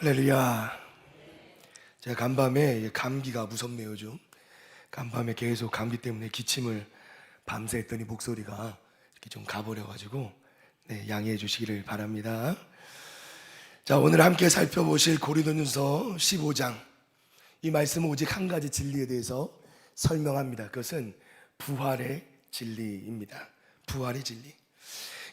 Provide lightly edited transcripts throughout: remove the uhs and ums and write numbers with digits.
할렐루야. 제가 간밤에 감기가 무섭네요. 요즘 간밤에 계속 감기 때문에 기침을 밤새 했더니 목소리가 이렇게 좀 가버려가지고 양해해 주시기를 바랍니다. 자, 오늘 함께 살펴보실 고린도전서 15장, 이 말씀은 오직 한 가지 진리에 대해서 설명합니다. 그것은 부활의 진리입니다. 부활의 진리.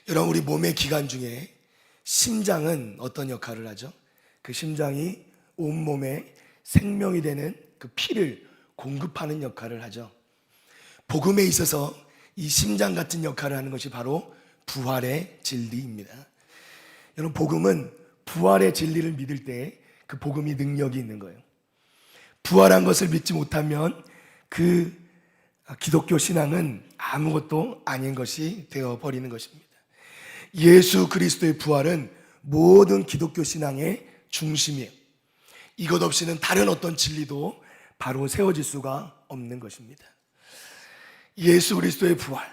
여러분, 우리 몸의 기관 중에 심장은 어떤 역할을 하죠? 그 심장이 온몸에 생명이 되는 그 피를 공급하는 역할을 하죠. 복음에 있어서 이 심장 같은 역할을 하는 것이 바로 부활의 진리입니다. 여러분, 복음은 부활의 진리를 믿을 때 그 복음이 능력이 있는 거예요. 부활한 것을 믿지 못하면 그 기독교 신앙은 아무것도 아닌 것이 되어버리는 것입니다. 예수 그리스도의 부활은 모든 기독교 신앙의 중심이에요. 이것 없이는 다른 어떤 진리도 바로 세워질 수가 없는 것입니다. 예수 그리스도의 부활,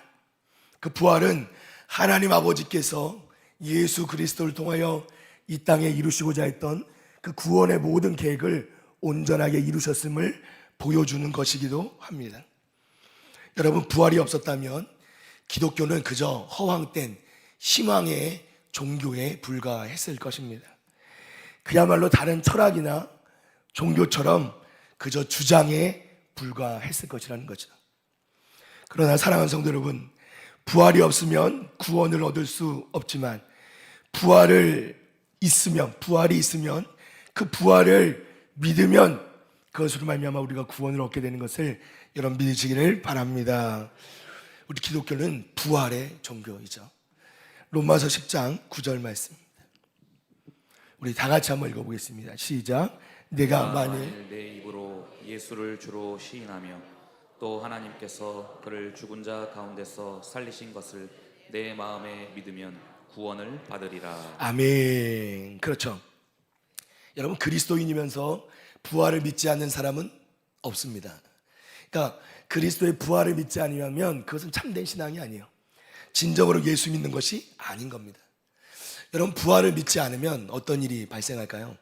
그 부활은 하나님 아버지께서 예수 그리스도를 통하여 이 땅에 이루시고자 했던 그 구원의 모든 계획을 온전하게 이루셨음을 보여주는 것이기도 합니다. 여러분, 부활이 없었다면 기독교는 그저 허황된 희망의 종교에 불과했을 것입니다. 그야말로 다른 철학이나 종교처럼 그저 주장에 불과했을 것이라는 거죠. 그러나 사랑하는 성도 여러분, 부활이 없으면 구원을 얻을 수 없지만 부활이 있으면 그 부활을 믿으면 그것으로 말미암아 우리가 구원을 얻게 되는 것을 여러분 믿으시기를 바랍니다. 우리 기독교는 부활의 종교이죠. 로마서 10장 9절 말씀, 우리 다 같이 한번 읽어보겠습니다. 시작. 내가 만일 내 입으로 예수를 주로 시인하며 또 하나님께서 그를 죽은 자 가운데서 살리신 것을 내 마음에 믿으면 구원을 받으리라. 아멘. 그렇죠. 여러분, 그리스도인이면서 부활을 믿지 않는 사람은 없습니다. 그러니까 그리스도의 부활을 믿지 않으면 그것은 참된 신앙이 아니에요. 진정으로 예수 믿는 것이 아닌 겁니다. 여러분, 부활을 믿지 않으면 어떤 일이 발생할까요?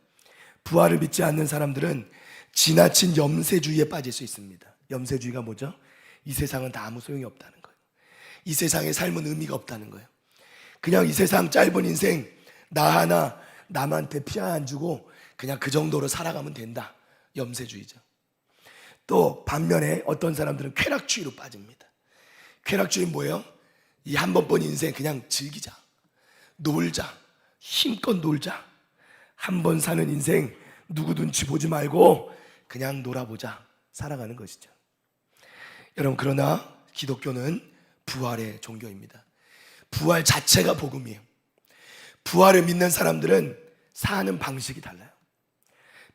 부활을 믿지 않는 사람들은 지나친 염세주의에 빠질 수 있습니다. 염세주의가 뭐죠? 이 세상은 다 아무 소용이 없다는 거예요. 이 세상의 삶은 의미가 없다는 거예요. 그냥 이 세상 짧은 인생 나 하나 남한테 피 안 주고 그냥 그 정도로 살아가면 된다. 염세주의죠. 또 반면에 어떤 사람들은 쾌락주의로 빠집니다. 쾌락주의는 뭐예요? 이 한 번뿐 인생 그냥 즐기자, 놀자, 힘껏 놀자. 한 번 사는 인생 누구 눈치 보지 말고 그냥 놀아보자, 살아가는 것이죠. 여러분, 그러나 기독교는 부활의 종교입니다. 부활 자체가 복음이에요. 부활을 믿는 사람들은 사는 방식이 달라요.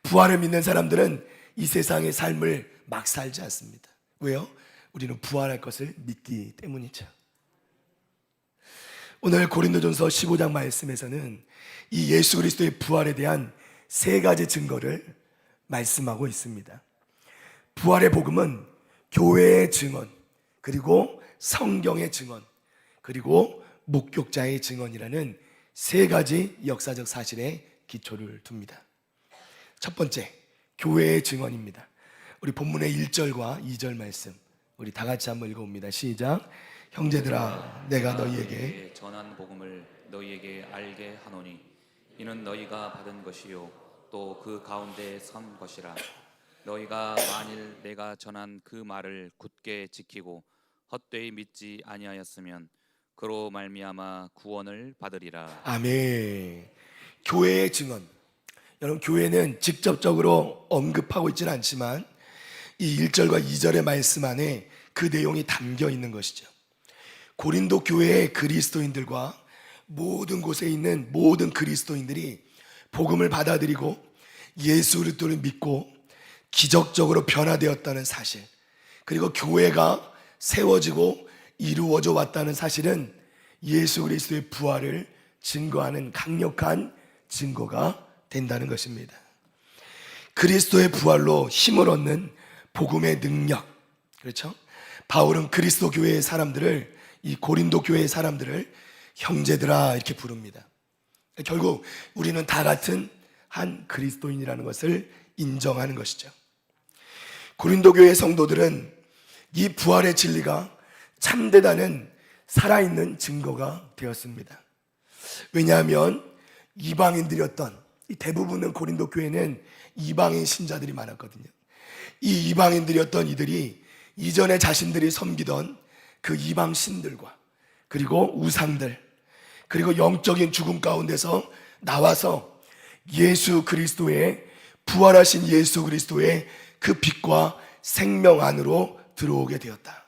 부활을 믿는 사람들은 이 세상의 삶을 막 살지 않습니다. 왜요? 우리는 부활할 것을 믿기 때문이죠. 오늘 고린도전서 15장 말씀에서는 이 예수 그리스도의 부활에 대한 세 가지 증거를 말씀하고 있습니다. 부활의 복음은 교회의 증언, 그리고 성경의 증언, 그리고 목격자의 증언이라는 세 가지 역사적 사실에 기초를 둡니다. 첫 번째, 교회의 증언입니다. 우리 본문의 1절과 2절 말씀, 우리 다 같이 한번 읽어봅니다. 시작. 형제들아, 내가 너희에게 전한 복음을 너희에게 알게 하노니 이는 너희가 받은 것이요 또 그 가운데 선 것이라. 너희가 만일 내가 전한 그 말을 굳게 지키고 헛되이 믿지 아니하였으면 그로 말미암아 구원을 받으리라. 아멘. 교회의 증언. 여러분, 교회는 직접적으로 언급하고 있지는 않지만 이 1절과 2절의 말씀 안에 그 내용이 담겨 있는 것이죠. 고린도 교회의 그리스도인들과 모든 곳에 있는 모든 그리스도인들이 복음을 받아들이고 예수 그리스도를 믿고 기적적으로 변화되었다는 사실, 그리고 교회가 세워지고 이루어져 왔다는 사실은 예수 그리스도의 부활을 증거하는 강력한 증거가 된다는 것입니다. 그리스도의 부활로 힘을 얻는 복음의 능력, 그렇죠? 바울은 그리스도 교회의 사람들을, 이 고린도 교회의 사람들을 형제들아 이렇게 부릅니다. 결국 우리는 다 같은 한 그리스도인이라는 것을 인정하는 것이죠. 고린도 교회 성도들은 이 부활의 진리가 참되다는 살아있는 증거가 되었습니다. 왜냐하면 이방인들이었던, 대부분은 고린도 교회는 이방인 신자들이 많았거든요. 이 이방인들이었던 이들이 이전에 자신들이 섬기던 그 이방 신들과 그리고 우상들, 그리고 영적인 죽음 가운데서 나와서 예수 그리스도의, 부활하신 예수 그리스도의 그 빛과 생명 안으로 들어오게 되었다.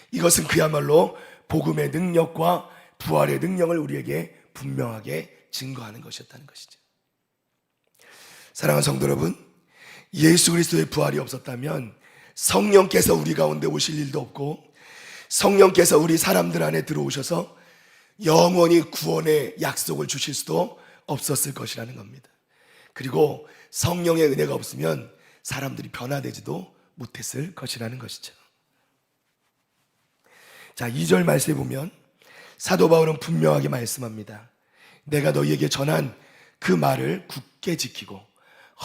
이것은 그야말로 복음의 능력과 부활의 능력을 우리에게 분명하게 증거하는 것이었다는 것이죠. 사랑하는 성도 여러분, 예수 그리스도의 부활이 없었다면 성령께서 우리 가운데 오실 일도 없고, 성령께서 우리 사람들 안에 들어오셔서 영원히 구원의 약속을 주실 수도 없었을 것이라는 겁니다. 그리고 성령의 은혜가 없으면 사람들이 변화되지도 못했을 것이라는 것이죠. 자, 2절 말씀에 보면 사도 바울은 분명하게 말씀합니다. 내가 너희에게 전한 그 말을 굳게 지키고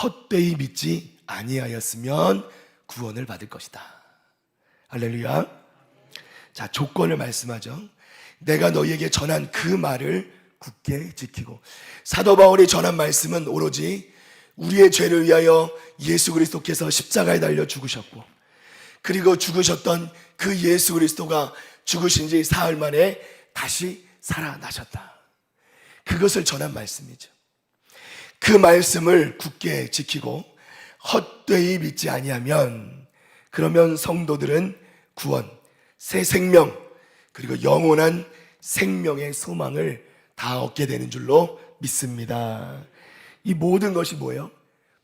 헛되이 믿지 아니하였으면 구원을 받을 것이다. 할렐루야. 자, 조건을 말씀하죠. 내가 너희에게 전한 그 말을 굳게 지키고, 사도 바울이 전한 말씀은 오로지 우리의 죄를 위하여 예수 그리스도께서 십자가에 달려 죽으셨고, 그리고 죽으셨던 그 예수 그리스도가 죽으신 지 사흘 만에 다시 살아나셨다. 그것을 전한 말씀이죠. 그 말씀을 굳게 지키고 헛되이 믿지 아니하면, 그러면 성도들은 구원, 새 생명, 그리고 영원한 생명의 소망을 다 얻게 되는 줄로 믿습니다. 이 모든 것이 뭐예요?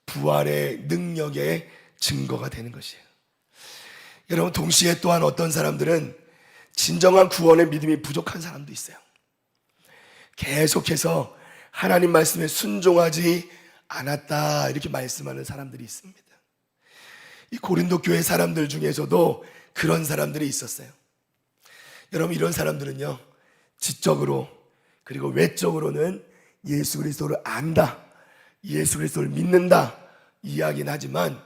부활의 능력의 증거가 되는 것이에요. 여러분, 동시에 또한 어떤 사람들은 진정한 구원의 믿음이 부족한 사람도 있어요. 계속해서 하나님 말씀에 순종하지 않았다, 이렇게 말씀하는 사람들이 있습니다. 이 고린도 교회 사람들 중에서도 그런 사람들이 있었어요. 여러분, 이런 사람들은요, 지적으로 그리고 외적으로는 예수 그리스도를 안다, 예수 그리스도를 믿는다 이야기는 하지만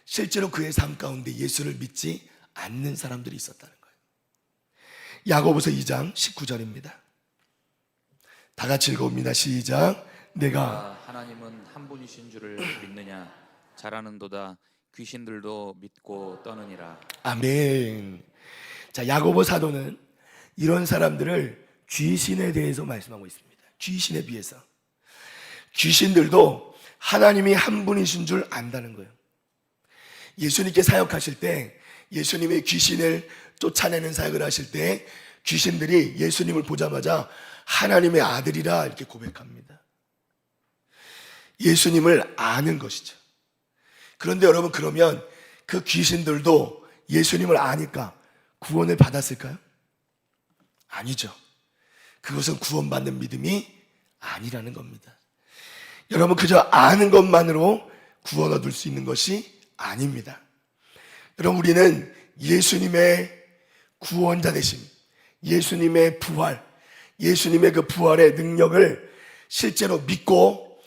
실제로 그의 삶 가운데 예수를 믿지 않는 사람들이 있었다는 거예요. 야고보서 2장 19절입니다. 다 같이 읽어봅니다. 시작. 내가 하나님은 한 분이신 줄을 믿느냐? 잘하는도다. 귀신들도 믿고 떠느니라. 아멘. 자, 야고보 사도는 이런 사람들을 귀신에 대해서 말씀하고 있습니다. 귀신에 비해서. 귀신들도 하나님이 한 분이신 줄 안다는 거예요. 예수님께 사역하실 때, 예수님의 귀신을 쫓아내는 사역을 하실 때 귀신들이 예수님을 보자마자 하나님의 아들이라 이렇게 고백합니다. 예수님을 아는 것이죠. 그런데 여러분, 그러면 그 귀신들도 예수님을 아니까 구원을 받았을까요? 아니죠. 그것은 구원받는 믿음이 아니라는 겁니다. 여러분, 그저 아는 것만으로 구원 얻을 수 있는 것이 아닙니다. 여러분, 우리는 예수님의 구원자 되심, 예수님의 부활, 예수님의 그 부활의 능력을 실제로 믿고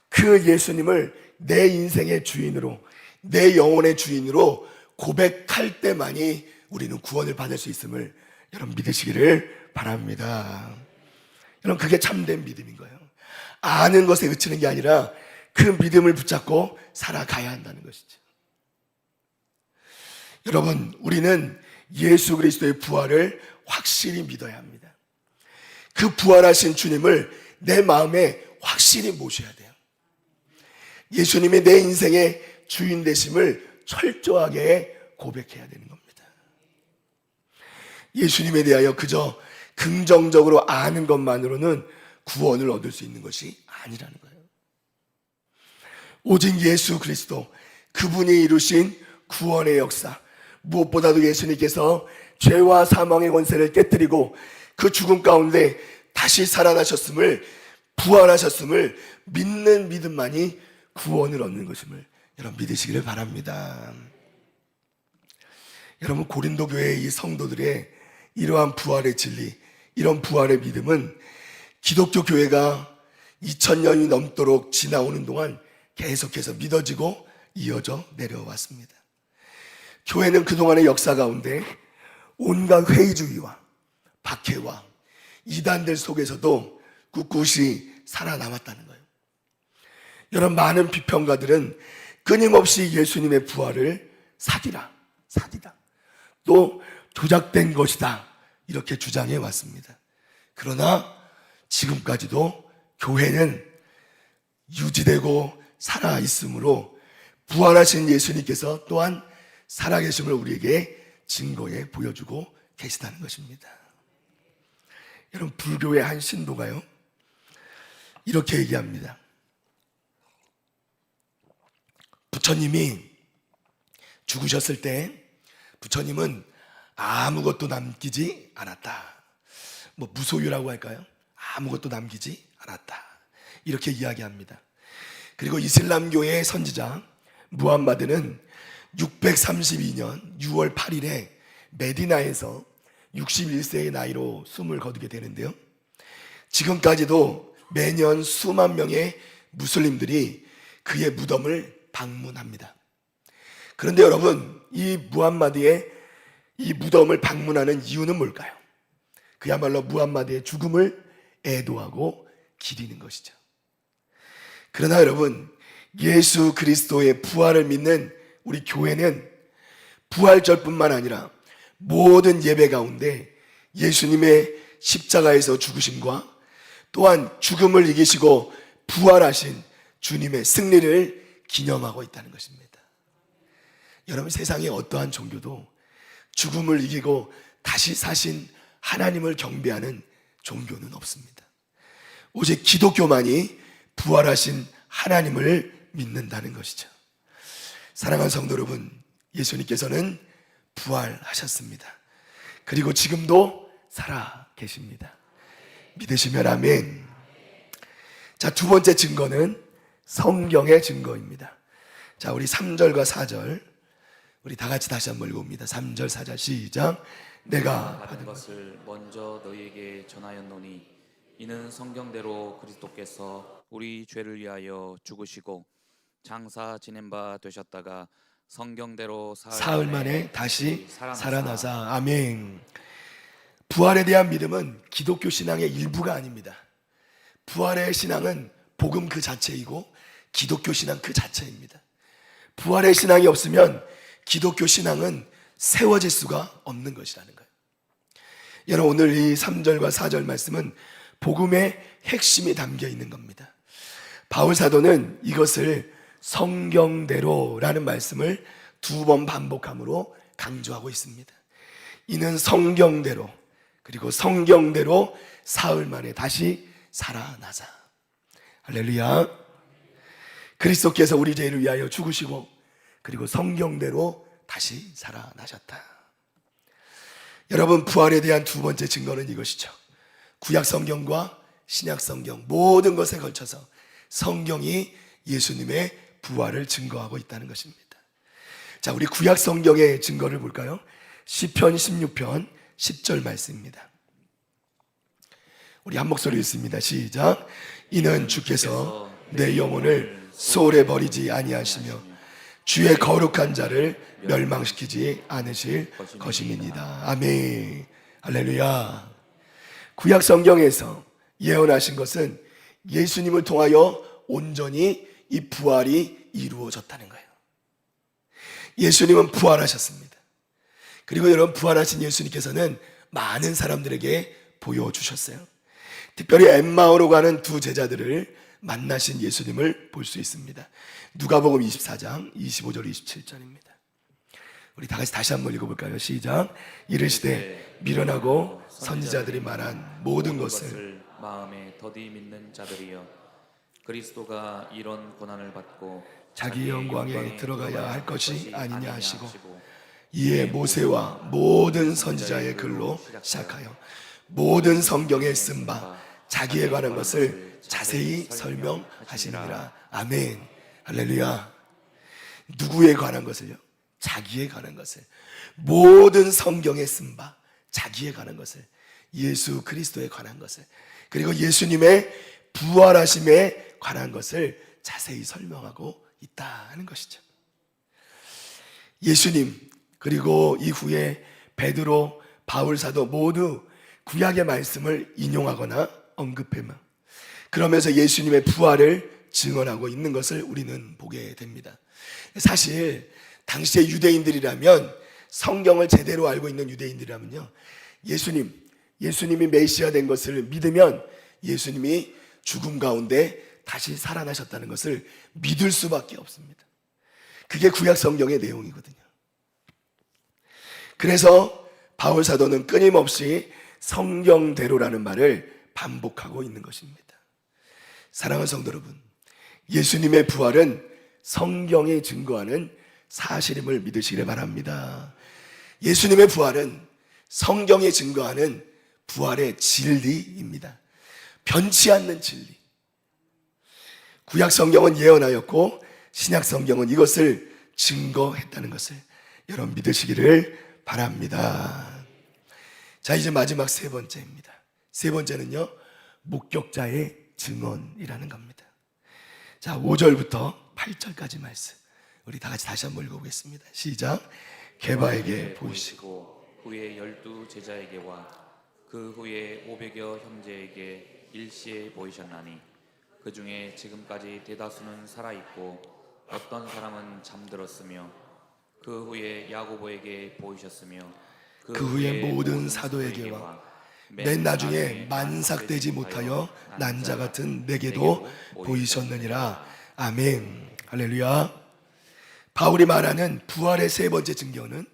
그 예수님을 내 인생의 주인으로, 내 영혼의 주인으로 고백할 때만이 우리는 구원을 받을 수 있음을 여러분 믿으시기를 바랍니다. 여러분, 그게 참된 믿음인 거예요. 아는 것에 그치는 게 아니라 그 믿음을 붙잡고 살아가야 한다는 것이죠. 여러분, 우리는 예수 그리스도의 부활을 확실히 믿어야 합니다. 그 부활하신 주님을 내 마음에 확실히 모셔야 돼요. 예수님의 내 인생의 주인 되심을 철저하게 고백해야 되는 겁니다. 예수님에 대하여 그저 긍정적으로 아는 것만으로는 구원을 얻을 수 있는 것이 아니라는 거예요. 오직 예수 그리스도, 그분이 이루신 구원의 역사, 무엇보다도 예수님께서 죄와 사망의 권세를 깨뜨리고 그 죽음 가운데 다시 살아나셨음을, 부활하셨음을 믿는 믿음만이 구원을 얻는 것임을 여러분 믿으시기를 바랍니다. 여러분, 고린도 교회의 이 성도들의 이러한 부활의 진리, 이런 부활의 믿음은 기독교 교회가 2000년이 넘도록 지나오는 동안 계속해서 믿어지고 이어져 내려왔습니다. 교회는 그동안의 역사 가운데 온갖 회의주의와 박해와 이단들 속에서도 꿋꿋이 살아남았다는 거예요. 여러분, 많은 비평가들은 끊임없이 예수님의 부활을 사기다, 또 조작된 것이다, 이렇게 주장해 왔습니다. 그러나 지금까지도 교회는 유지되고 살아있으므로 부활하신 예수님께서 또한 살아계심을 우리에게 증거해 보여주고 계시다는 것입니다. 여러분, 불교의 한 신도가요, 이렇게 얘기합니다. 부처님이 죽으셨을 때 부처님은 아무것도 남기지 않았다. 무소유라고 할까요? 아무것도 남기지 않았다, 이렇게 이야기합니다. 그리고 이슬람교의 선지자 무함마드는 632년 6월 8일에 메디나에서 61세의 나이로 숨을 거두게 되는데요, 지금까지도 매년 수만 명의 무슬림들이 그의 무덤을 방문합니다. 그런데 여러분, 이 무함마드의 이 무덤을 방문하는 이유는 뭘까요? 그야말로 무함마드의 죽음을 애도하고 기리는 것이죠. 그러나 여러분, 예수 그리스도의 부활을 믿는 우리 교회는 부활절뿐만 아니라 모든 예배 가운데 예수님의 십자가에서 죽으심과 또한 죽음을 이기시고 부활하신 주님의 승리를 기념하고 있다는 것입니다. 여러분, 세상에 어떠한 종교도 죽음을 이기고 다시 사신 하나님을 경배하는 종교는 없습니다. 오직 기독교만이 부활하신 하나님을 믿는다는 것이죠. 사랑하는 성도 여러분, 예수님께서는 부활하셨습니다. 그리고 지금도 살아 계십니다. 믿으시면 아멘. 자, 두 번째 증거는 성경의 증거입니다. 자, 우리 3절과 4절 우리 다 같이 다시 한번 읽어봅니다. 3절 4절 시작. 내가 받은 것을 먼저 너희에게 전하였노니 이는 성경대로 그리스도께서 우리 죄를 위하여 죽으시고 장사 지낸 바 되셨다가 성경대로 사흘 만에 다시 살아나사. 아멘. 부활에 대한 믿음은 기독교 신앙의 일부가 아닙니다. 부활의 신앙은 복음 그 자체이고 기독교 신앙 그 자체입니다. 부활의 신앙이 없으면 기독교 신앙은 세워질 수가 없는 것이라는 거예요. 여러분, 오늘 이 3절과 4절 말씀은 복음의 핵심이 담겨 있는 겁니다. 바울 사도는 이것을 성경대로라는 말씀을 2번 반복함으로 강조하고 있습니다. 이는 성경대로, 그리고 성경대로 사흘 만에 다시 살아나자. 할렐루야. 그리스도께서 우리 죄를 위하여 죽으시고 그리고 성경대로 다시 살아나셨다. 여러분, 부활에 대한 두 번째 증거는 이것이죠. 구약 성경과 신약 성경 모든 것에 걸쳐서 성경이 예수님의 부활을 증거하고 있다는 것입니다. 자, 우리 구약 성경의 증거를 볼까요? 시편 16편 10절 말씀입니다. 우리 한 목소리 읽습니다. 시작. 이는 주께서 내 영혼을 소홀히 버리지 아니하시며 주의 거룩한 자를 멸망시키지 않으실 것임이니이다. 아멘. 할렐루야. 구약 성경에서 예언하신 것은 예수님을 통하여 온전히 이 부활이 이루어졌다는 거예요. 예수님은 부활하셨습니다. 그리고 여러분, 부활하신 예수님께서는 많은 사람들에게 보여주셨어요. 특별히 엠마오로 가는 두 제자들을 만나신 예수님을 볼 수 있습니다. 누가복음 24장 25절 27절입니다. 우리 다 같이 다시 한번 읽어볼까요? 시작. 이르시되 미련하고 선지자들이 말한 모든 것을 마음에 더디 믿는 자들이여, 그리스도가 이런 고난을 받고 자기 영광에 들어가야 할 것이 아니냐 하시고, 이에 모세와 모든 선지자의 글로 시작하여 모든 성경에 쓴 바 자기에 관한 것을 자세히 설명하시니라. 아멘. 할렐루야. 누구에 관한 것을요? 자기에 관한 것을. 모든 성경에 쓴 바 자기에 관한 것을, 예수 그리스도에 관한 것을, 그리고 예수님의 부활하심에 관한 것을 자세히 설명하고 있다 하는 것이죠. 예수님 그리고 이후에 베드로, 바울 사도 모두 구약의 말씀을 인용하거나 언급해만 그러면서 예수님의 부활을 증언하고 있는 것을 우리는 보게 됩니다. 사실 당시의 유대인들이라면, 성경을 제대로 알고 있는 유대인들이라면요, 예수님이 메시아 된 것을 믿으면 예수님이 죽음 가운데 다시 살아나셨다는 것을 믿을 수밖에 없습니다. 그게 구약 성경의 내용이거든요. 그래서 바울 사도는 끊임없이 성경대로라는 말을 반복하고 있는 것입니다. 사랑하는 성도 여러분, 예수님의 부활은 성경이 증거하는 사실임을 믿으시기를 바랍니다. 예수님의 부활은 성경이 증거하는 부활의 진리입니다. 변치 않는 진리. 구약 성경은 예언하였고 신약 성경은 이것을 증거했다는 것을 여러분 믿으시기를 바랍니다. 자, 이제 마지막 세 번째입니다. 세 번째는요, 목격자의 증언이라는 겁니다. 자, 5절부터 8절까지 말씀 우리 다 같이 다시 한번 읽어보겠습니다. 시작. 게바에게 보이시고 후에 12 제자에게와 그 후에 500여 형제에게 일시에 보이셨나니 그 중에 지금까지 대다수는 살아있고 어떤 사람은 잠들었으며 그 후에 야고보에게 보이셨으며 그 후에 모든 사도에게와 맨 나중에 만삭되지 못하여 난 자 같은 내게도 보이셨느니라. 아멘. 할렐루야. 바울이 말하는 부활의 세 번째 증거는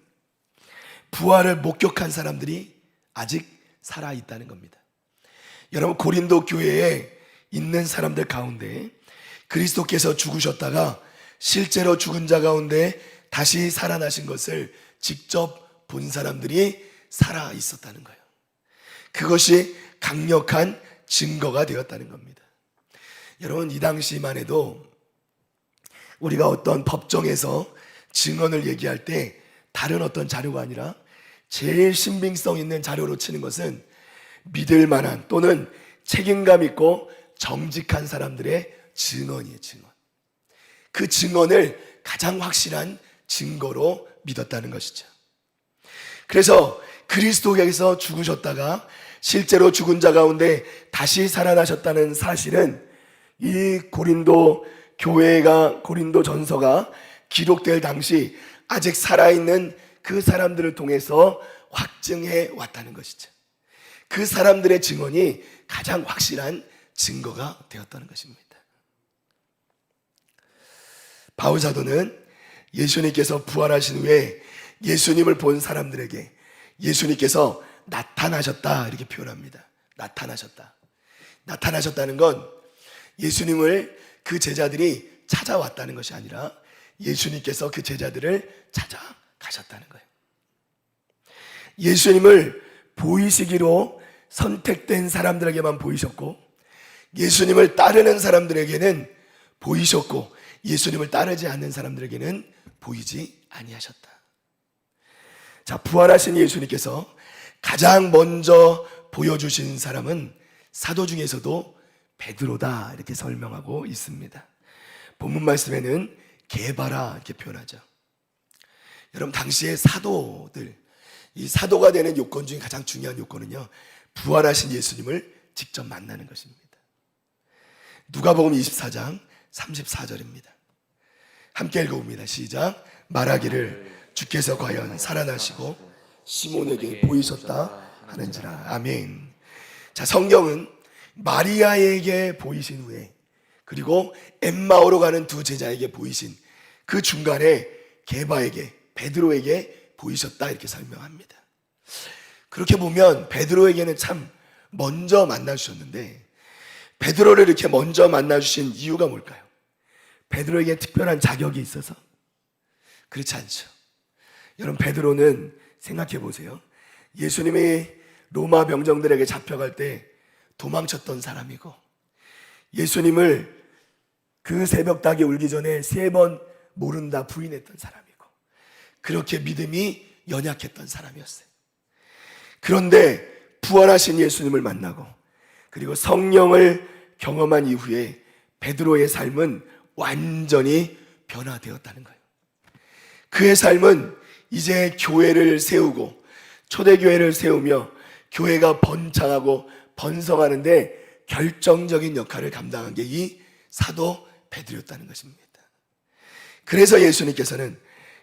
부활을 목격한 사람들이 아직 살아있다는 겁니다. 여러분, 고린도 교회에 있는 사람들 가운데 그리스도께서 죽으셨다가 실제로 죽은 자 가운데 다시 살아나신 것을 직접 본 사람들이 살아 있었다는 거예요. 그것이 강력한 증거가 되었다는 겁니다. 여러분, 이 당시만 해도 우리가 어떤 법정에서 증언을 얘기할 때 다른 어떤 자료가 아니라 제일 신빙성 있는 자료로 치는 것은 믿을 만한 또는 책임감 있고 정직한 사람들의 증언이에요. 증언. 그 증언을 가장 확실한 증거로 믿었다는 것이죠. 그래서 그리스도께서 죽으셨다가 실제로 죽은 자 가운데 다시 살아나셨다는 사실은 이 고린도 교회가, 고린도 전서가 기록될 당시 아직 살아있는 그 사람들을 통해서 확증해 왔다는 것이죠. 그 사람들의 증언이 가장 확실한 증거가 되었다는 것입니다. 바울 사도는 예수님께서 부활하신 후에 예수님을 본 사람들에게 예수님께서 나타나셨다 이렇게 표현합니다. 나타나셨다. 나타나셨다는 건 예수님을 그 제자들이 찾아왔다는 것이 아니라 예수님께서 그 제자들을 찾아가셨다는 거예요. 예수님을 보이시기로 선택된 사람들에게만 보이셨고 예수님을 따르는 사람들에게는 보이셨고 예수님을 따르지 않는 사람들에게는 보이지 아니하셨다. 자, 부활하신 예수님께서 가장 먼저 보여주신 사람은 사도 중에서도 베드로다 이렇게 설명하고 있습니다. 본문 말씀에는 게바라 이렇게 표현하죠. 여러분, 당시의 사도들, 이 사도가 되는 요건 중에 가장 중요한 요건은요, 부활하신 예수님을 직접 만나는 것입니다. 누가복음 24장 34절입니다. 함께 읽어봅니다. 시작. 말하기를 주께서 과연 살아나시고 시몬에게 보이셨다 하는지라. 아멘. 자, 성경은 마리아에게 보이신 후에 그리고 엠마오로 가는 두 제자에게 보이신 그 중간에 게바에게, 베드로에게 보이셨다 이렇게 설명합니다. 그렇게 보면 베드로에게는 참 먼저 만나주셨는데 베드로를 이렇게 먼저 만나주신 이유가 뭘까요? 베드로에게 특별한 자격이 있어서? 그렇지 않죠. 여러분, 베드로는 생각해 보세요. 예수님이 로마 병정들에게 잡혀갈 때 도망쳤던 사람이고 예수님을 그 새벽닭이 울기 전에 3번 모른다 부인했던 사람이고 그렇게 믿음이 연약했던 사람이었어요. 그런데 부활하신 예수님을 만나고 그리고 성령을 경험한 이후에 베드로의 삶은 완전히 변화되었다는 거예요. 그의 삶은 이제 교회를 세우고 초대교회를 세우며 교회가 번창하고 번성하는데 결정적인 역할을 감당한 게 이 사도 베드로였다는 것입니다. 그래서 예수님께서는,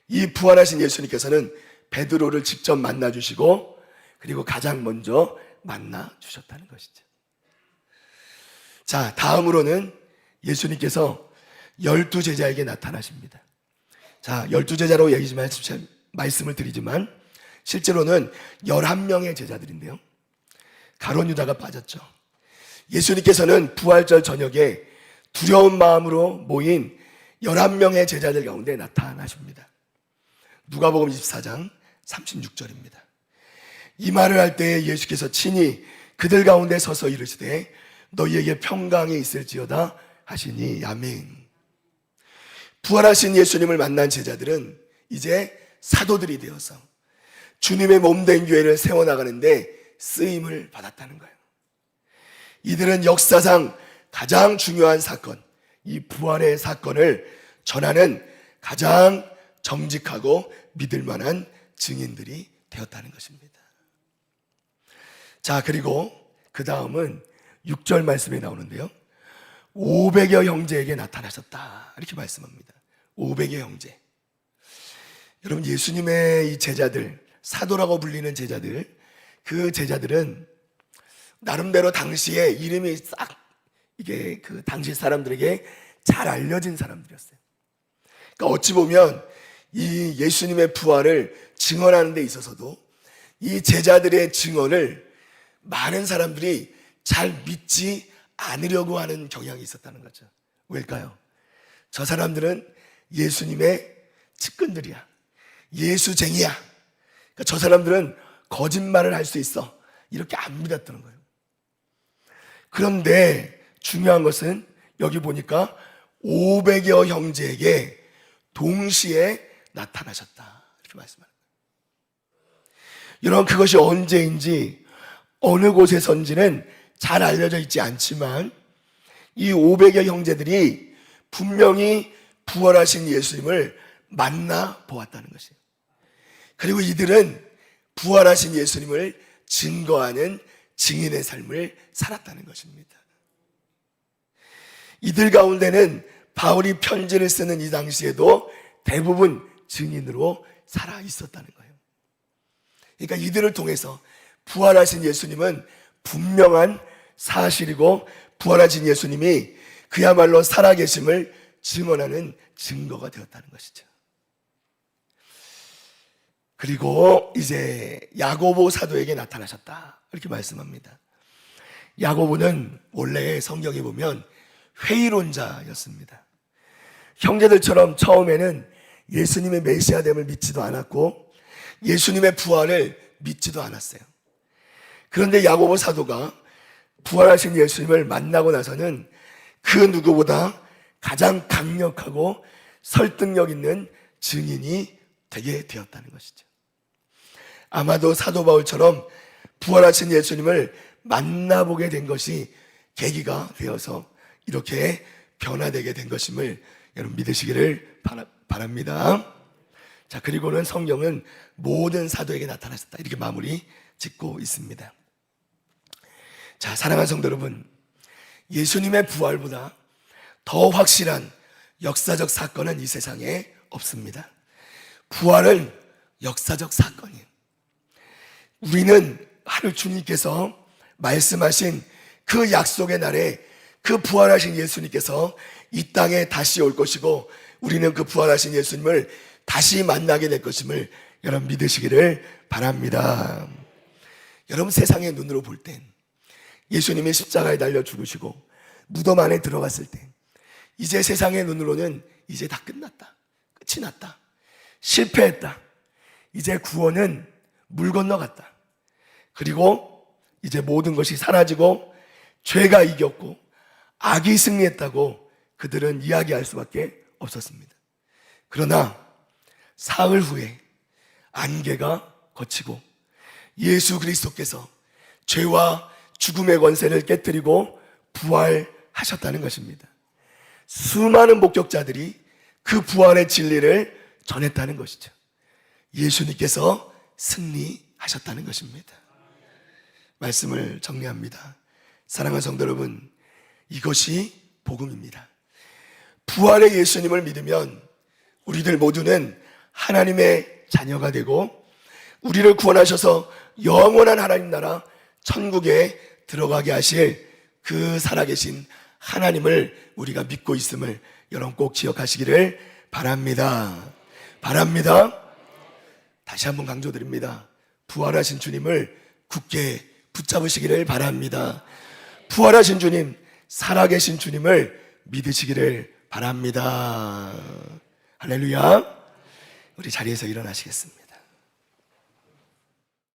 이 부활하신 예수님께서는 베드로를 직접 만나 주시고 그리고 가장 먼저 만나 주셨다는 것이죠. 자, 다음으로는 예수님께서 12제자에게 나타나십니다. 자, 12제자로 말씀을 드리지만 실제로는 11명의 제자들인데요, 가룟 유다가 빠졌죠. 예수님께서는 부활절 저녁에 두려운 마음으로 모인 11명의 제자들 가운데 나타나십니다. 누가복음 24장 36절입니다. 이 말을 할 때 예수께서 친히 그들 가운데 서서 이르시되 너희에게 평강이 있을지어다 하시니 아멘. 부활하신 예수님을 만난 제자들은 이제 사도들이 되어서 주님의 몸된 교회를 세워나가는데 쓰임을 받았다는 거예요. 이들은 역사상 가장 중요한 사건, 이 부활의 사건을 전하는 가장 정직하고 믿을 만한 증인들이 되었다는 것입니다. 자, 그리고 그 다음은 6절 말씀에 나오는데요, 500여 형제에게 나타나셨다 이렇게 말씀합니다. 500여 형제. 여러분, 예수님의 이 제자들, 사도라고 불리는 제자들, 그 제자들은 나름대로 당시에 이름이 싹 이게 그 당시 사람들에게 잘 알려진 사람들이었어요. 그러니까 어찌 보면 이 예수님의 부활을 증언하는 데 있어서도 이 제자들의 증언을 많은 사람들이 잘 믿지 않으려고 하는 경향이 있었다는 거죠. 왜일까요? 저 사람들은 예수님의 측근들이야, 예수쟁이야, 그러니까 저 사람들은 거짓말을 할 수 있어, 이렇게 안 믿었다는 거예요. 그런데 중요한 것은 여기 보니까 500여 형제에게 동시에 나타나셨다 이렇게 말씀하는 거예요. 여러분, 그것이 언제인지 어느 곳에선지는 잘 알려져 있지 않지만 이 500여 형제들이 분명히 부활하신 예수님을 만나 보았다는 것이에요. 그리고 이들은 부활하신 예수님을 증거하는 증인의 삶을 살았다는 것입니다. 이들 가운데는 바울이 편지를 쓰는 이 당시에도 대부분 증인으로 살아 있었다는 거예요. 그러니까 이들을 통해서 부활하신 예수님은 분명한 사실이고 부활하신 예수님이 그야말로 살아계심을 증언하는 증거가 되었다는 것이죠. 그리고 이제 야고보 사도에게 나타나셨다 이렇게 말씀합니다. 야고보는 원래 성경에 보면 회의론자였습니다. 형제들처럼 처음에는 예수님의 메시아됨을 믿지도 않았고 예수님의 부활을 믿지도 않았어요. 그런데 야고보 사도가 부활하신 예수님을 만나고 나서는 그 누구보다 가장 강력하고 설득력 있는 증인이 되게 되었다는 것이죠. 아마도 사도 바울처럼 부활하신 예수님을 만나보게 된 것이 계기가 되어서 이렇게 변화되게 된 것임을 여러분 믿으시기를 바랍니다. 자, 그리고는 성경은 모든 사도에게 나타나셨다 이렇게 마무리 짓고 있습니다. 자, 사랑하는 성도 여러분, 예수님의 부활보다 더 확실한 역사적 사건은 이 세상에 없습니다. 부활은 역사적 사건이에요. 우리는 하늘 주님께서 말씀하신 그 약속의 날에 그 부활하신 예수님께서 이 땅에 다시 올 것이고 우리는 그 부활하신 예수님을 다시 만나게 될 것임을 여러분 믿으시기를 바랍니다. 여러분, 세상의 눈으로 볼 땐 예수님이 십자가에 달려 죽으시고 무덤 안에 들어갔을 때 이제 세상의 눈으로는 이제 다 끝났다, 끝이 났다, 실패했다, 이제 구원은 물 건너갔다, 그리고 이제 모든 것이 사라지고 죄가 이겼고 악이 승리했다고 그들은 이야기할 수밖에 없었습니다. 그러나 사흘 후에 안개가 걷히고 예수 그리스도께서 죄와 죽음의 권세를 깨뜨리고 부활하셨다는 것입니다. 수많은 목격자들이 그 부활의 진리를 전했다는 것이죠. 예수님께서 승리하셨다는 것입니다. 말씀을 정리합니다. 사랑하는 성도 여러분, 이것이 복음입니다. 부활의 예수님을 믿으면 우리들 모두는 하나님의 자녀가 되고 우리를 구원하셔서 영원한 하나님 나라 천국에 들어가게 하실 그 살아계신 하나님을 우리가 믿고 있음을 여러분 꼭 기억하시기를 바랍니다. 다시 한번 강조드립니다. 부활하신 주님을 굳게 붙잡으시기를 바랍니다. 부활하신 주님, 살아계신 주님을 믿으시기를 바랍니다. 할렐루야. 우리 자리에서 일어나시겠습니다.